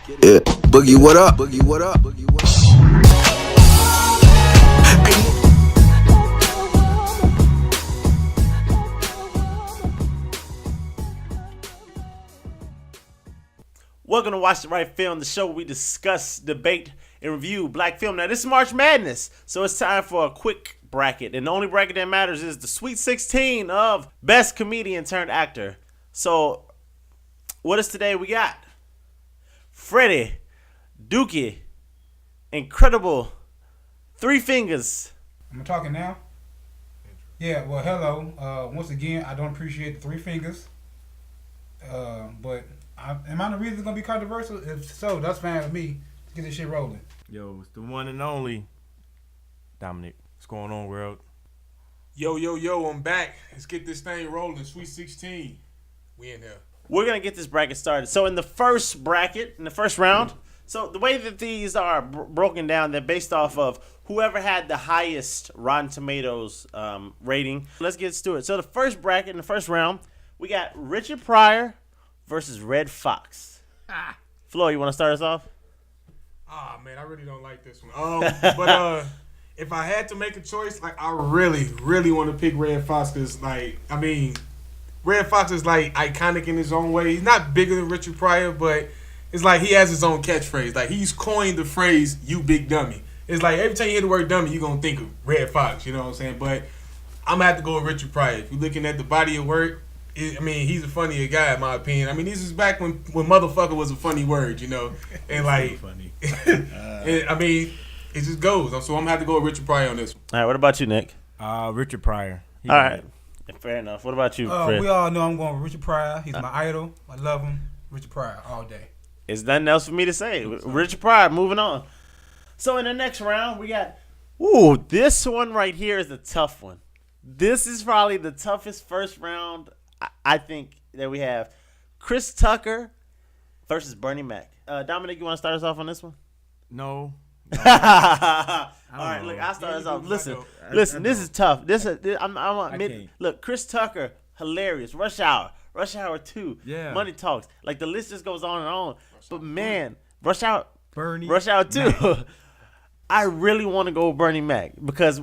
Yeah. Boogie, what up? Boogie, what up? Boogie, what up? Welcome to Watch the Right Film, the show where we discuss, debate, and review black film. Now, this is March Madness, so it's time for a quick bracket. And the only bracket that matters is the Sweet 16 of Best Comedian turned Actor. So, what is today? We got Freddie, Dookie, Incredible, Three Fingers. Am I talking now? Yeah, well, hello. Once again, I don't appreciate the Three Fingers. But am I the reason it's going to be controversial? If so, that's fine with me. Let's get this shit rolling. Yo, it's the one and only Dominic. What's going on, world? Yo, I'm back. Let's get this thing rolling. Sweet 16. We in here. We're going to get this bracket started. So in the first bracket, in the first round, so the way that these are broken down, they're based off of whoever had the highest Rotten Tomatoes rating. Let's get to it. So the first bracket, in the first round, we got Richard Pryor versus Red Fox. Flo, you want to start us off? Ah, man, I really don't like this one. But if I had to make a choice, like, I really want to pick Red Fox because, like, I mean, Red Fox is, like, iconic in his own way. He's not bigger than Richard Pryor, but it's like he has his own catchphrase. Like, he's coined the phrase, "you big dummy." It's like every time you hear the word dummy, you're going to think of Red Fox, you know what I'm saying? But I'm going to have to go with Richard Pryor. If you're looking at the body of work, I mean, he's a funnier guy, in my opinion. I mean, this is back when motherfucker was a funny word, you know? And, like, funny. and, I mean, it just goes. So I'm going to have to go with Richard Pryor on this one. All right, what about you, Nick? Richard Pryor. All right, fair enough. What about you, Fred? We all know I'm going with Richard Pryor. He's my idol. I love him. Richard Pryor all day. There's nothing else for me to say. Richard Pryor, moving on. So in the next round, we got, this one right here is a tough one. This is probably the toughest first round, I think, that we have. Chris Tucker versus Bernie Mac. Dominic, you want to start us off on this one? No. All right, look, I'll start us off. Listen, this is tough. Look, Chris Tucker, hilarious. Rush Hour 2, Yeah. Money Talks. Like, the list just goes on and on. But, man, Rush Hour 2. I really want to go with Bernie Mac because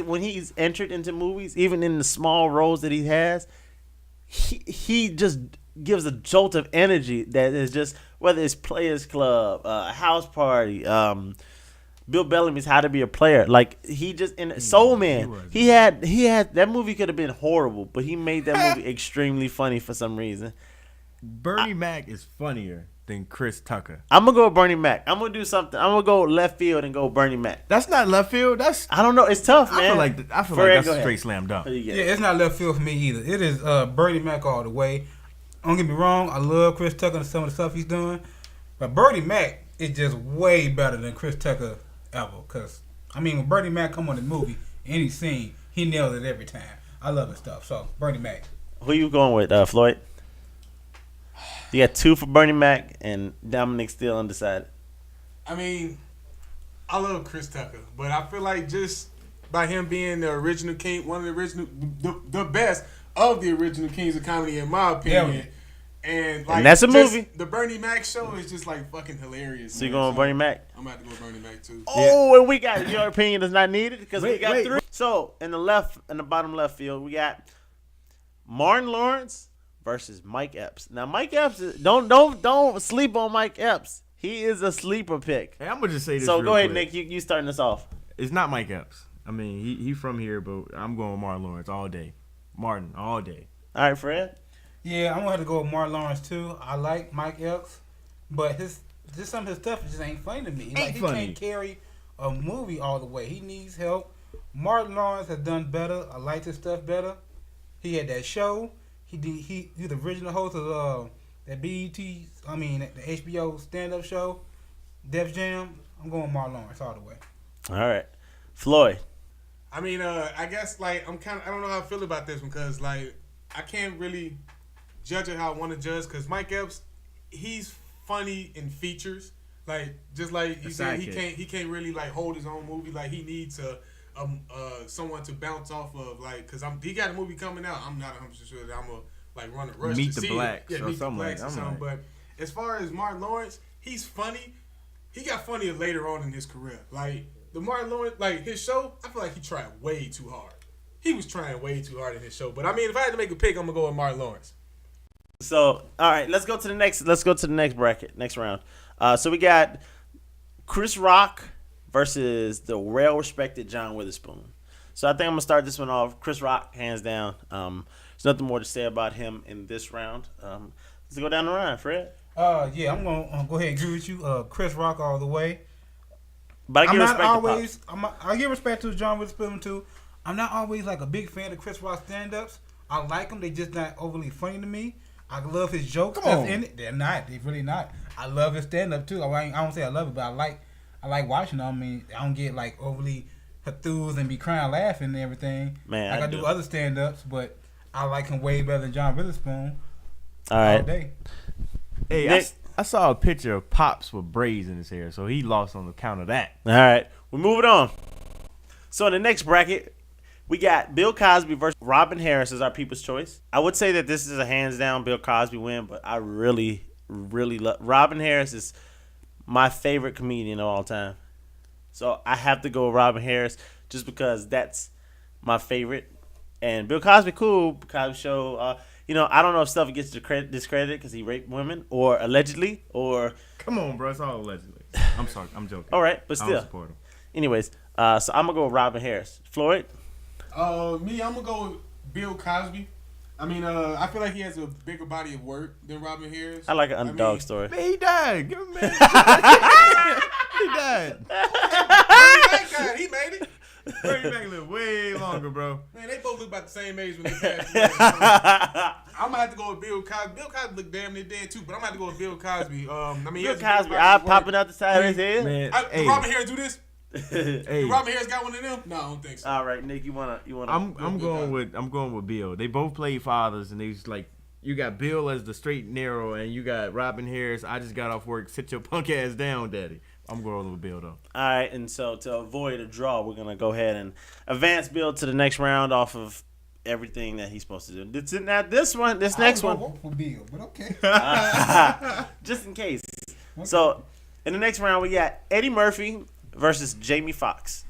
when he's entered into movies, even in the small roles that he has, he just gives a jolt of energy that is just, whether it's Players Club, House Party, Bill Bellamy's How to Be a Player. Like, he just, in Soul Man, he had that movie could have been horrible, but he made that movie extremely funny for some reason. Bernie Mac is funnier than Chris Tucker. I'm gonna go with Bernie Mac. I'm gonna do something. I'm gonna go left field and go Bernie Mac. That's not left field. I don't know. It's tough, man. I feel like that's a straight slam dunk. Yeah, it's not left field for me either. It is Bernie Mac all the way. Don't get me wrong. I love Chris Tucker and some of the stuff he's doing, but Bernie Mac is just way better than Chris Tucker ever. Cause I mean, when Bernie Mac come on the movie, any scene, he nails it every time. I love his stuff. So Bernie Mac. Who you going with, Floyd? You got 2 for Bernie Mac, and Dominic still undecided. I mean, I love Chris Tucker, but I feel like just by him being the original king, one of the original, the best of the original kings of comedy, in my opinion. Yeah. And, like, and that's a movie. The Bernie Mac show is just, like, fucking hilarious. So you going with Bernie Mac? I'm about to go with Bernie Mac too. Oh, and we got, your opinion is not needed because we got 3. So in the bottom left field, we got Martin Lawrence versus Mike Epps. Now, Mike Epps, don't sleep on Mike Epps. He is a sleeper pick. Hey, I'm gonna just say this. So go ahead, quick. Nick. You starting us off. It's not Mike Epps. I mean, he from here, but I'm going with Martin Lawrence all day. Martin all day. All right, Fred. Yeah, I'm gonna have to go with Martin Lawrence too. I like Mike Epps, but some of his stuff just ain't funny to me. He can't carry a movie all the way. He needs help. Martin Lawrence has done better. I like his stuff better. He had that show. He's the original host of that BET. I mean, the HBO stand-up show, Def Jam. I'm going Martin Lawrence all the way. All right, Floyd. I mean, I guess, like, I don't know how I feel about this one because, like, I can't really judge it how I want to judge because Mike Epps, he's funny in features. Like, just like you said, he can't really, like, hold his own movie. Like, he needs someone to bounce off of. Like, because he got a movie coming out. I'm not 100% sure that I'm going to, like, run a rush Meet to the see Blacks it. Yeah, or Meet the something Blacks like or that. something. But as far as Martin Lawrence, he's funny. He got funnier later on in his career. Like the Martin Lawrence, like his show, I feel like he tried way too hard. He was trying way too hard in his show. But I mean, if I had to make a pick, I'm gonna go with Martin Lawrence. So, all right, let's go to the next bracket, next round. So we got Chris Rock versus the well-respected John Witherspoon. So I think I'm gonna start this one off. Chris Rock, hands down. There's nothing more to say about him in this round. Let's go down the line, Fred. Yeah, I'm gonna go ahead and agree with you. Chris Rock all the way. But I give respect I give respect to John Witherspoon too. I'm not always like a big fan of Chris Rock stand-ups. I like them. They just not overly funny to me. I love his jokes that's in it. They're not. They're really not. I love his stand-up too. I don't say I love it, but I like watching them. I mean, I don't get like overly enthused and be crying laughing and everything. Man, like I do other stand-ups, but I like him way better than John Witherspoon. All right. All day. Hey, I saw a picture of Pops with braids in his hair, so he lost on account of that. All right. We're moving on. So in the next bracket, we got Bill Cosby versus Robin Harris as our people's choice. I would say that this is a hands down Bill Cosby win, but I really, really love Robin Harris is my favorite comedian of all time. So I have to go with Robin Harris just because that's my favorite. And Bill Cosby, cool. Cosby Show. I don't know if stuff gets discredited because he raped women or allegedly or. Come on, bro. It's all allegedly. I'm sorry. I'm joking. All right, but still. I don't support him. Anyways, so I'm gonna go with Robin Harris. Floyd. Me, I'm gonna go with Bill Cosby. I mean, I feel like he has a bigger body of work than Robin Harris. I like an underdog story. Man, he died. Give him man. He died. He made it. Bernie Mac lived way longer, bro. Man, they both look about the same age when they passed away. I'm gonna have to go with Bill Cosby. Bill Cosby look damn near dead too, but I'm gonna have to go with Bill Cosby. Bill Cosby, eye popping out the side of his head. Man, did Robin Harris do this? Hey. Did Robin Harris got one of them? No, I don't think so. All right, Nick, you wanna? I'm going with Bill. They both played fathers, and they was like, you got Bill as the straight and narrow, and you got Robin Harris. I just got off work. Sit your punk ass down, daddy. I'm going with Bill though. All right, and so to avoid a draw, we're gonna go ahead and advance Bill to the next round off of everything that he's supposed to do. This next one. Vote for Bill, but okay. Just in case. Okay. So in the next round, we got Eddie Murphy versus Jamie Foxx.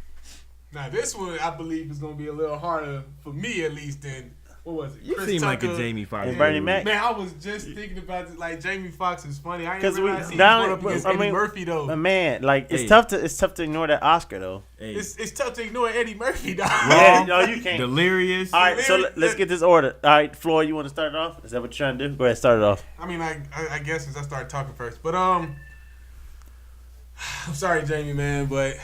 Now this one, I believe, is gonna be a little harder for me at least than. What was it? You Chris seem Tucker like a Jamie Foxx. And Bernie Mac. Man, I was just thinking about it. Like Jamie Foxx is funny. I didn't realize he went up against Eddie Murphy though. Man, like it's tough to ignore that Oscar though. Hey. It's tough to ignore Eddie Murphy though. Yeah, no, you can't. Delirious. All right, so let's get this order. All right, Floyd, you want to start it off? Is that what you're trying to do? Go ahead, start it off. I mean, I guess since I started talking first, but I'm sorry, Jamie, man, but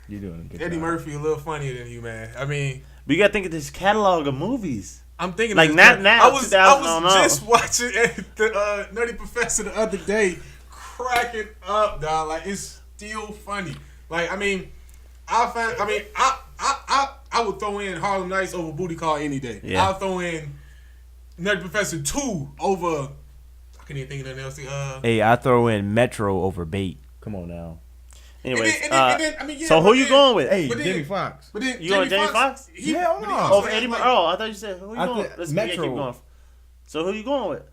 you're doing a good Eddie job. Murphy a little funnier than you, man. I mean, but you got to think of this catalog of movies. I'm thinking like not now. I was just watching the Nutty Professor the other day, cracking up, dog. Like it's still funny. Like I would throw in Harlem Nights over Booty Call any day. Yeah. I'll throw in Nutty Professor 2 over. I can't even think of nothing else. Hey, I throw in Metro over Bait. Come on now. Anyways, so who you going with? Hey, Jamie Foxx. But then you going Jamie Foxx? Yeah, over Eddie Murphy. Oh, I thought you said who you going with? Let's keep going. So who you going with?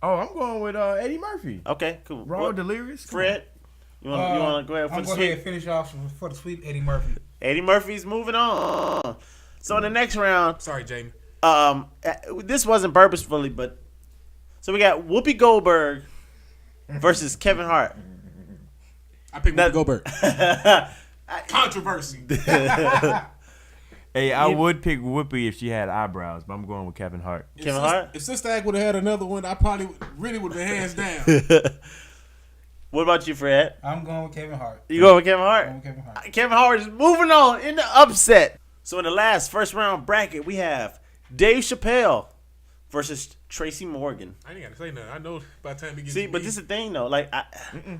Oh, I'm going with Eddie Murphy. Okay, cool. Raw Delirious. Fred, you want to go ahead for the sweep? I'm going to finish off for the sweep. Eddie Murphy. Eddie Murphy's moving on. So in the next round, sorry, Jamie. This wasn't purposefully, but so we got Whoopi Goldberg versus Kevin Hart. I picked Whoopi Goldberg. Controversy. Hey, I would pick Whoopi if she had eyebrows, but I'm going with Kevin Hart. Kevin Hart? If Sister Act would have had another one, I probably really would have been hands down. What about you, Fred? I'm going with Kevin Hart. You going with Kevin Hart? I'm going with Kevin Hart. Kevin Hart is moving on in the upset. So in the first round bracket, we have Dave Chappelle versus Tracy Morgan. I ain't got to say nothing. I know by the time we get See, but this is the thing, though. Like,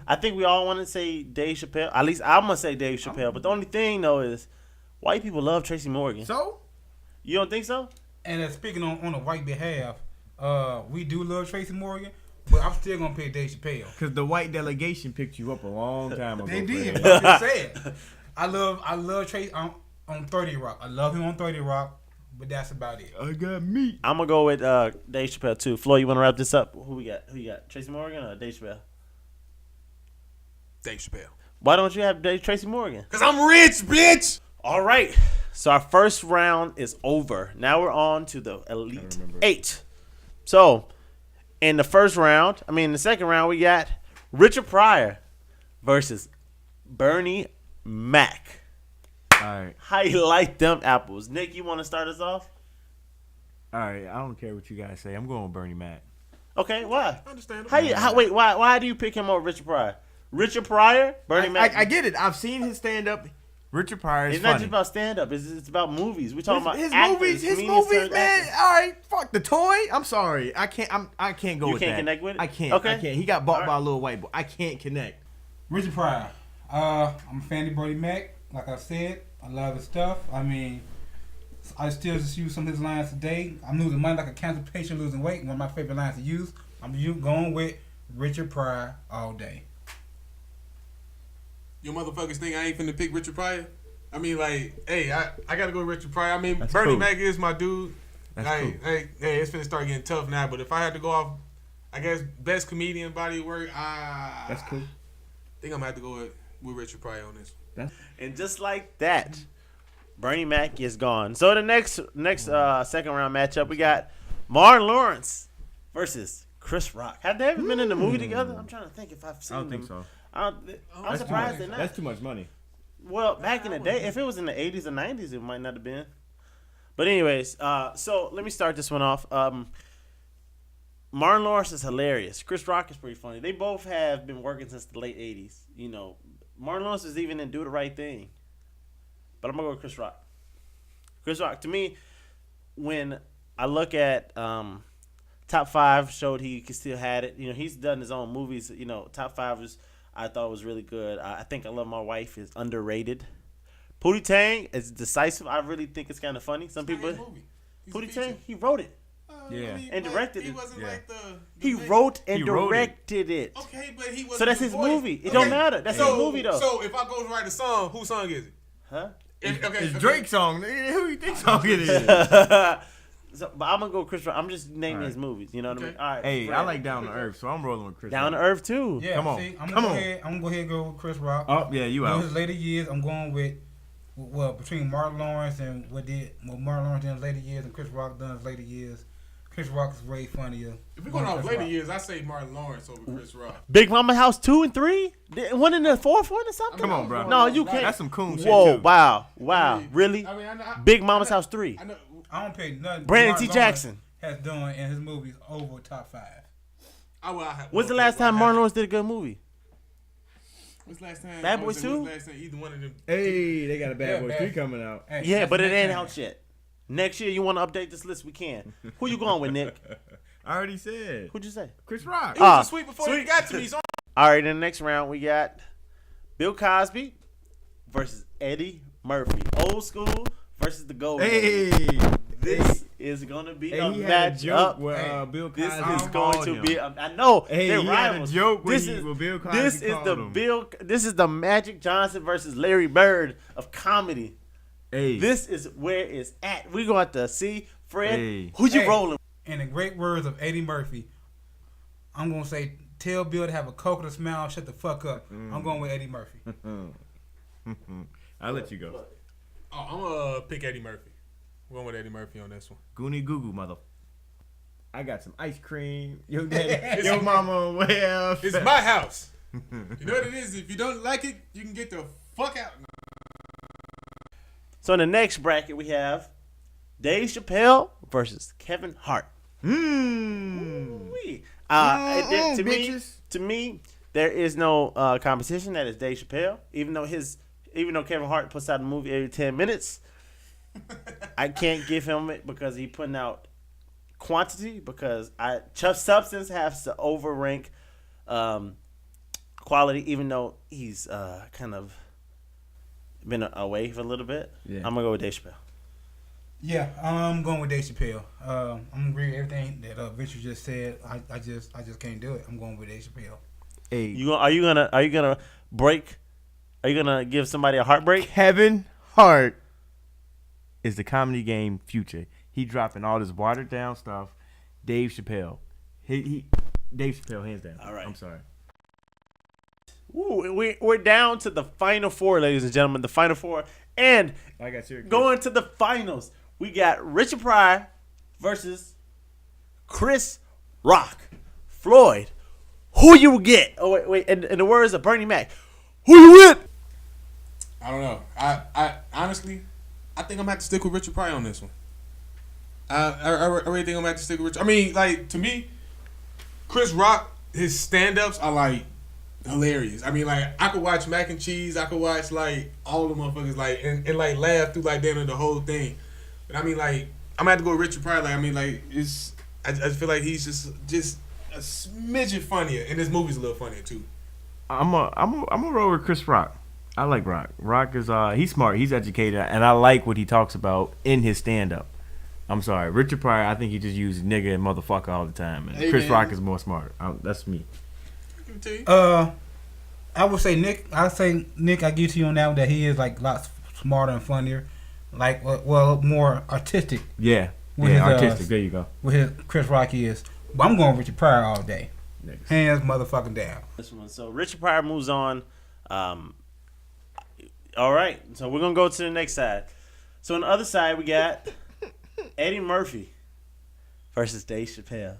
I think we all want to say Dave Chappelle. At least I'm going to say Dave Chappelle. But the only thing, though, is white people love Tracy Morgan. So? You don't think so? And speaking on the white behalf, we do love Tracy Morgan, but I'm still going to pick Dave Chappelle. Because the white delegation picked you up a long time ago. They did. I'm just saying. I love Tracy on 30 Rock. I love him on 30 Rock. But that's about it. I got meat. I'm gonna go with Dave Chappelle too. Floyd, you want to wrap this up? Who you got? Tracy Morgan or Dave Chappelle? Dave Chappelle. Why don't you have Tracy Morgan? Because I'm rich, bitch. All right. So our first round is over. Now we're on to the Elite Eight. So in the second round, we got Richard Pryor versus Bernie Mac. All right. How you like them apples? Nick, you want to start us off? All right. I don't care what you guys say. I'm going with Bernie Mac. Okay, why? Understandable. Wait, why do you pick him over Richard Pryor? Richard Pryor, Bernie Mac. I get it. I've seen his stand up. Richard Pryor is It's funny. not just about stand up. It's about movies. We're talking about his actors, movies, comedians, man. actors. All right, fuck the toy. I'm sorry, I can't go You with can't that. connect with it? I can't. Okay. I can't. He got bought All by right. a little white boy. I can't connect. Richard Pryor. I'm a fan of Bernie Mac. Like I said, I love his stuff. I mean, I still just use some of his lines today. I'm losing money like a cancer patient losing weight. One of my favorite lines to use. I'm going with Richard Pryor all day. You motherfuckers think I ain't finna pick Richard Pryor? I mean, like, hey, I gotta go with Richard Pryor. I mean, That's Bernie cool. Mac is my dude. That's hey, cool. hey, it's finna start getting tough now. But if I had to go off, I guess best comedian body of work. That's cool. I think I'm gonna have to go with Richard Pryor on this. And just like that, Bernie Mac is gone. So the next second round matchup, we got Martin Lawrence versus Chris Rock. Have they ever been in the movie together? I'm trying to think if I've seen I don't them. think so. I'm surprised they're not. That's too much money. Well, back in the day, if it was in the 80s or 90s, it might not have been. But anyways, so let me start this one off. Martin Lawrence is hilarious. Chris Rock is pretty funny. They both have been working since the late 80s. You know, Martin Lawrence is even in Do the Right Thing. But I'm going to go with Chris Rock. Chris Rock, to me, when I look at Top 5 showed he still had it. You know, he's done his own movies. You know, Top 5 I thought was really good. I think I Love My Wife is underrated. Pootie Tang is decisive. I really think it's kind of funny. Some people. Pootie Tang, he wrote it. Yeah. And directed he it. wasn't Yeah. like the He main- wrote and He wrote it. directed it. Okay, but he wasn't So that's the his voice. movie. It don't matter. That's his movie, though. So if I go to write a song, whose song is it? Huh? It's Drake's song. Who you think song it is? So, but I'm gonna go Chris Rock. I'm just naming his movies. You know what I mean? Okay. All right. Hey, Fred. I like Down to Earth, so I'm rolling with Chris. Down to Rock. Earth too. Yeah, Come on. see, I'm Come gonna on. go ahead and go with Chris Rock. Oh yeah, you In out. his later years, I'm going with between Martin Lawrence and what Martin Lawrence did in his later years and Chris Rock done in his later years. Chris Rock is way funnier. If we're going off Chris later Rock. years, I say Martin Lawrence over Chris Rock. Big Mama House 2 and 3. One in the fourth one or something. Come on, bro. No, you can't. That's some cool shit Whoa! too. Wow! I mean, Really? I mean, Big Mama's House 3. I know. I don't pay nothing. Brandon Martin T. Lawrence Jackson. has done in his movies over top 5. When's the last time Martin Lawrence did a good movie? When's the last time? Bad Boys 2? When's the last time either one of them? Hey, they got a Bad Yeah, Boys Bad- 3 coming out. Hey, Yeah, that's but it next ain't time. out yet. Next year, you want to update this list? We can. Who you going with, Nick? I already said Who'd you say? Chris Rock. It was Ah, a sweet before you got to me. So All right, in the next round, we got Bill Cosby versus Eddie Murphy. Old school versus the gold. Hey, This is going to be a he had a match joke up. where Bill Cosby This is called going to him. be. I know. Hey, they're he had a rivals. joke when This he- is when Bill Cosby This is called the him. Bill. This is the Magic Johnson versus Larry Bird of comedy. Hey, This is where it's at. We going to see Fred. Hey. Who you Hey. rolling? In the great words of Eddie Murphy, I'm gonna say, tell Bill to have a coconut smile, shut the fuck up. I'm going with Eddie Murphy. I'll let you go. I'm gonna pick Eddie Murphy. I'm going with Eddie Murphy on this one. Goonie Goo Goo, mother. I got some ice cream. Your daddy, your mama, well. It's my house. You know what it is? If you don't like it, you can get the fuck out. So in the next bracket, we have Dave Chappelle versus Kevin Hart. Mmm. To me, there is no competition. That is Dave Chappelle. Even though Kevin Hart puts out a movie every 10 minutes, I can't give him it because he putting out quantity. Because Substance has to overrank quality, even though he's kind of been away for a little bit. Yeah. I'm gonna go with Dave Chappelle. Yeah, I'm going with Dave Chappelle. I'm agree with everything that Richard just said. I just can't do it. I'm going with Dave Chappelle. Hey, Are you gonna break? Are you gonna give somebody a heartbreak? Kevin Hart is the comedy game future. He dropping all this watered down stuff. Dave Chappelle. Dave Chappelle, hands down. All right. I'm sorry. We're down to the final four, ladies and gentlemen. The final four. And I got you. going to the finals, we got Richard Pryor versus Chris Rock. Floyd, who you get? Oh, wait. In the words of Bernie Mac, who you with? I don't know. I honestly, I think I'm gonna have to stick with Richard Pryor on this one. I really think I'm gonna have to stick with Richard. I mean, like, to me, Chris Rock, his stand-ups are like hilarious. I mean, like, I could watch Mac and Cheese. I could watch like all the motherfuckers like and like laugh through like the whole thing. But I mean, like, I'm gonna have to go with Richard Pryor. Like, I mean, like, I just feel like he's just a smidgen funnier, and this movie's a little funnier too. I'm a roll with Chris Rock. I like Rock. Rock is he's smart, he's educated, and I like what he talks about in his stand-up. I'm sorry, Richard Pryor. I think he just uses nigga and motherfucker all the time. Man. Chris Rock is more smart. That's me. I would say Nick. I give to you on that one that he is like a lot smarter and funnier, like well more artistic. Yeah, artistic. There you go. With his Chris Rock is, but I'm going Richard Pryor all day. Next. Hands motherfucking down. This one. So Richard Pryor moves on. All right, so we're gonna go to the next side. So on the other side, we got Eddie Murphy versus Dave Chappelle.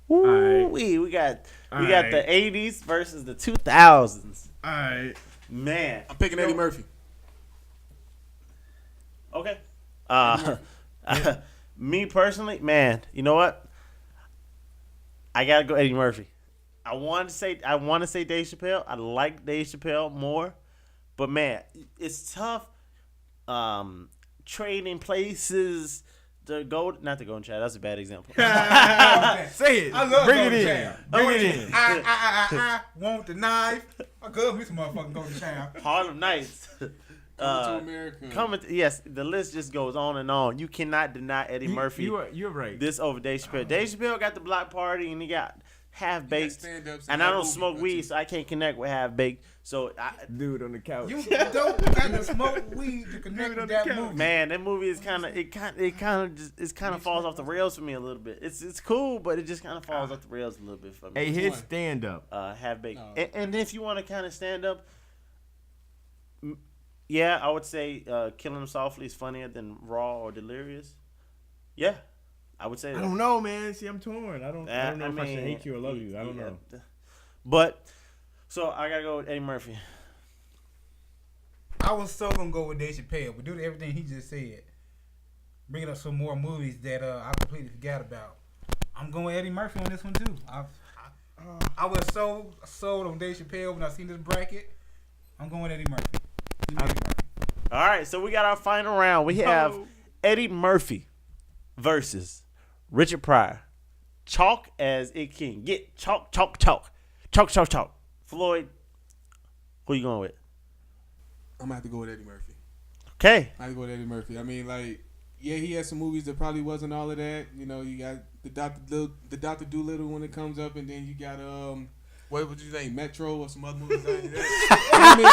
Ooh, we got the 80s versus the 2000s. All right, man. I'm picking Eddie Murphy. Okay. Me personally, man, you know what? I gotta go Eddie Murphy. I want to say Dave Chappelle. I like Dave Chappelle more, but man, it's tough. Trading places. Not the Golden Child. That's a bad example. say it. I love Bring Golden it in. Child. Bring it in. I want the knife. I love me some motherfucking Golden Child. Harlem Nights. Coming to America. Yes, the list just goes on and on. You cannot deny Eddie Murphy. You're right. This over Dave Chappelle. Dave Chappelle got the block party and he got Half Baked, and I don't smoke weed, so I can't connect with Half Baked. So dude on the couch. You don't got to smoke weed to connect with that movie. Man, that movie is kind of falls off the rails for me a little bit. It's cool, but it just kind of falls off the rails a little bit for me. Hey, his stand up. Half Baked, no. and if you want to kind of stand up, yeah, I would say Killing Him Softly is funnier than Raw or Delirious. Yeah. I would say that. I don't know, man. See, I'm torn. I don't know if I should hate you or love you. I don't know. But, so I got to go with Eddie Murphy. I was so going to go with Dave Chappelle, but due to everything he just said, bringing up some more movies that I completely forgot about, I'm going with Eddie Murphy on this one, too. I was so sold on Dave Chappelle when I seen this bracket. I'm going with Eddie Murphy. All right, so we got our final round. We have Eddie Murphy versus Richard Pryor. Chalk as it can get. Chalk. Floyd, who you going with? I'm gonna have to go with Eddie Murphy. Okay. I have to go with Eddie Murphy. I mean, like, yeah, he had some movies that probably wasn't all of that. You know, you got the Dr. Doolittle when it comes up, and then you got what would you think, Metro or some other movies like that. I mean,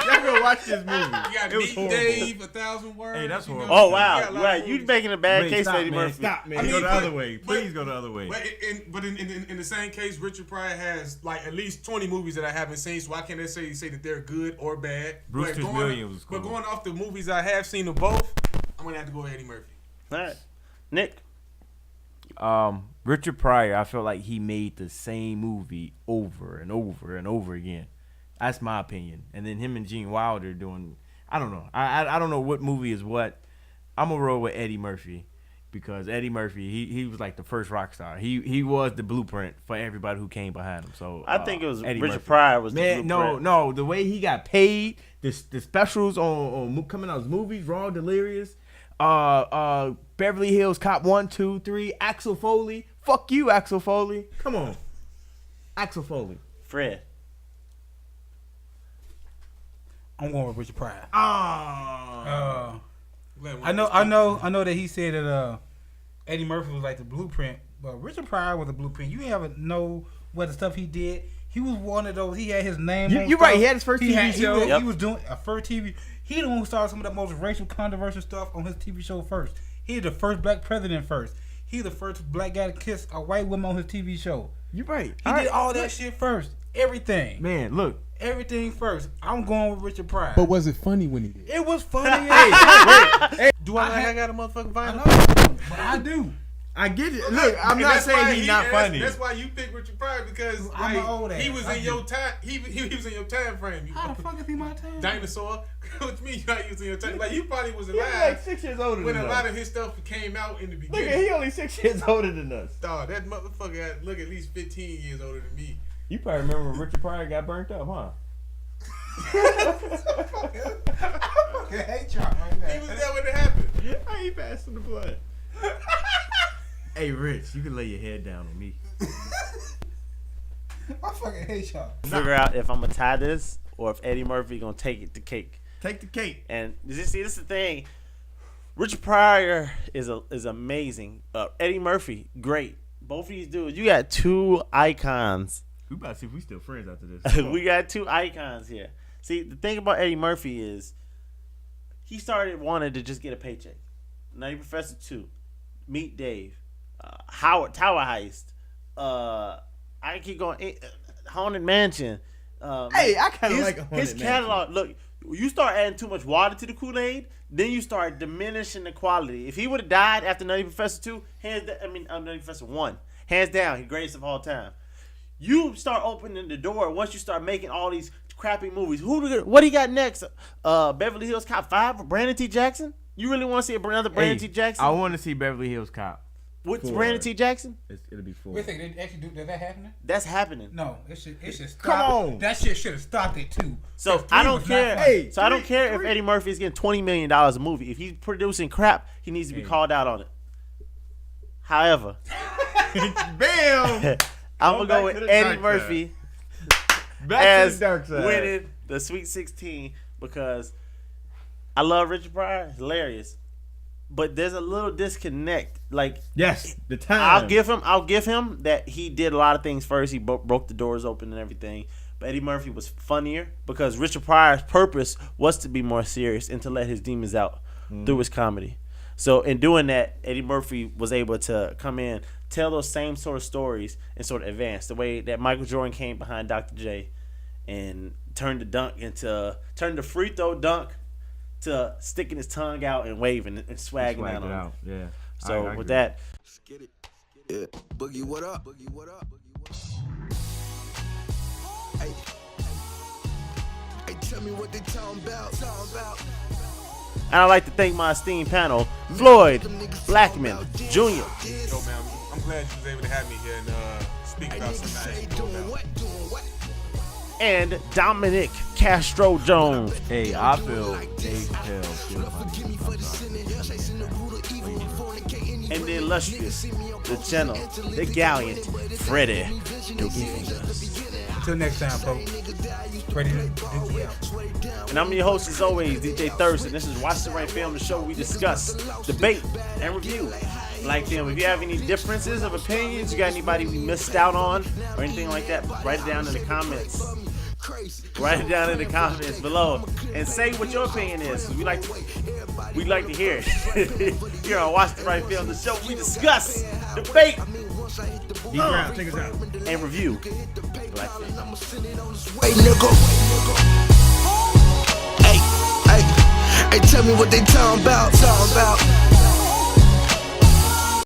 y'all go watch this movie. You got Meet Dave, 1,000 Words. Hey, that's horrible. Oh wow, right? You making a bad case for Eddie Murphy. Stop, man. I mean, go the other way. Please go the other way. But in the same case, Richard Pryor has like at least 20 movies that I haven't seen, so I can't necessarily say that they're good or bad. Brewster's Millions was cool. But going off the movies I have seen of both, I'm gonna have to go with Eddie Murphy. All right, Nick. Richard Pryor, I felt like he made the same movie over and over and over again. That's my opinion. And then him and Gene Wilder doing, I don't know. I don't know what movie is what. I'm gonna roll with Eddie Murphy because Eddie Murphy, he was like the first rock star. He was the blueprint for everybody who came behind him. So I think it was Eddie Richard Murphy. Pryor was Man, the blueprint. no, the way he got paid, the specials on coming out as movies, Raw, Delirious, Beverly Hills Cop 1, 2, 3, Axel Foley. Fuck you, Axel Foley. Come on. Axel Foley. Fred. I'm going with Richard Pryor. Oh. I know that he said that Eddie Murphy was like the blueprint, but Richard Pryor was the blueprint. You never know what the stuff he did. He was one of those. He had his name. You're right. He had his first TV show. He was doing a first TV. He the one who started some of the most racial, controversial stuff on his TV show first. He the first black president first. He the first black guy to kiss a white woman on his TV show. You're right. He did all that shit first. Everything. Man, look, everything first. I'm going with Richard Pryor. But was it funny when he did? It was funny. Do I got a motherfucking I vinyl? know, but I do. I get it. Look, I'm And not that's why saying he's not funny. That's why you pick Richard Pryor because I'm like, an old ass. he was I in do. your time. He was in your time frame. How the fuck is he my time? Dinosaur. What you mean you not using your time? Like you probably was He's alive like 6 years older when than a us. lot of his stuff came out in the Look beginning. at he only 6 years older than us. Dog, that motherfucker had look at least 15 years older than me. You probably remember when Richard Pryor got burnt up, huh? I hate y'all right now. He was there when it happened. I ain't passing the blood. Hey, Rich, you can lay your head down on me. I fucking hate y'all. Figure out if I'm gonna tie this or if Eddie Murphy gonna take it to cake. Take the cake. And this is the thing. Richard Pryor is amazing. Eddie Murphy, great. Both of these dudes, you got two icons. We about to see if we still friends after this. We got two icons here. See, the thing about Eddie Murphy is he started wanting to just get a paycheck. Nutty Professor 2, Meet Dave, Howard Tower Heist. I can keep going. Haunted Mansion. Hey, I kind of like his catalog. Look, you start adding too much water to the Kool-Aid, then you start diminishing the quality. If he would have died after Nutty Professor 2, Nutty Professor 1, hands down, he's greatest of all time. You start opening the door once you start making all these crappy movies. What do you got next? Beverly Hills Cop 5 with Brandon T. Jackson? You really want to see another Brandon T. Jackson? I want to see Beverly Hills Cop. What's Brandon T. Jackson? It'll be 4. Wait a second, they actually do that happening? That's happening. No, it should stop. Come on. That shit should have stopped it too. So Three I don't was not care. funny. I don't care if Eddie Murphy is getting $20 million a movie. If he's producing crap, he needs to be called out on it. However, Bam! I'm gonna go with Eddie Murphy as the dark side. winning the Sweet 16 because I love Richard Pryor, hilarious, but there's a little disconnect. Like, yes, the time. I'll give him that he did a lot of things first. He broke the doors open and everything. But Eddie Murphy was funnier because Richard Pryor's purpose was to be more serious and to let his demons out through his comedy. So in doing that, Eddie Murphy was able to come in, tell those same sort of stories and sort of advance the way that Michael Jordan came behind Dr. J and turned the free throw dunk to sticking his tongue out and waving and swagging out on out. Yeah. So I with agree. that, Let's get it. Yeah. Boogie, what up? Boogie, what up? Boogie, what up? Hey. Hey, tell me what they talking about. and I'd like to thank my esteemed panel, Floyd Blackman Jr. Yo, man, I'm glad you was able to have me here and speak about some nice shit, man. and Dominic Castro Jones. Hey, I feel Dave Chappelle still funny. And the illustrious, the gentle, the gallant, Freddie. Until next time, folks. Ready to Dookie out. And I'm your host as always, DJ Thurston. This is Watch the Right Film, the show we discuss, debate, and review. Like them. If you have any differences of opinions, you got anybody we missed out on, or anything like that, write it down in the comments. Write it down in the comments below and say what your opinion is. We'd like to hear it. Here on Watch the Right Film, the show we discuss, debate, Take us out. and review Black film. Hey, nigga. Hey, hey, hey, tell me what they talking about.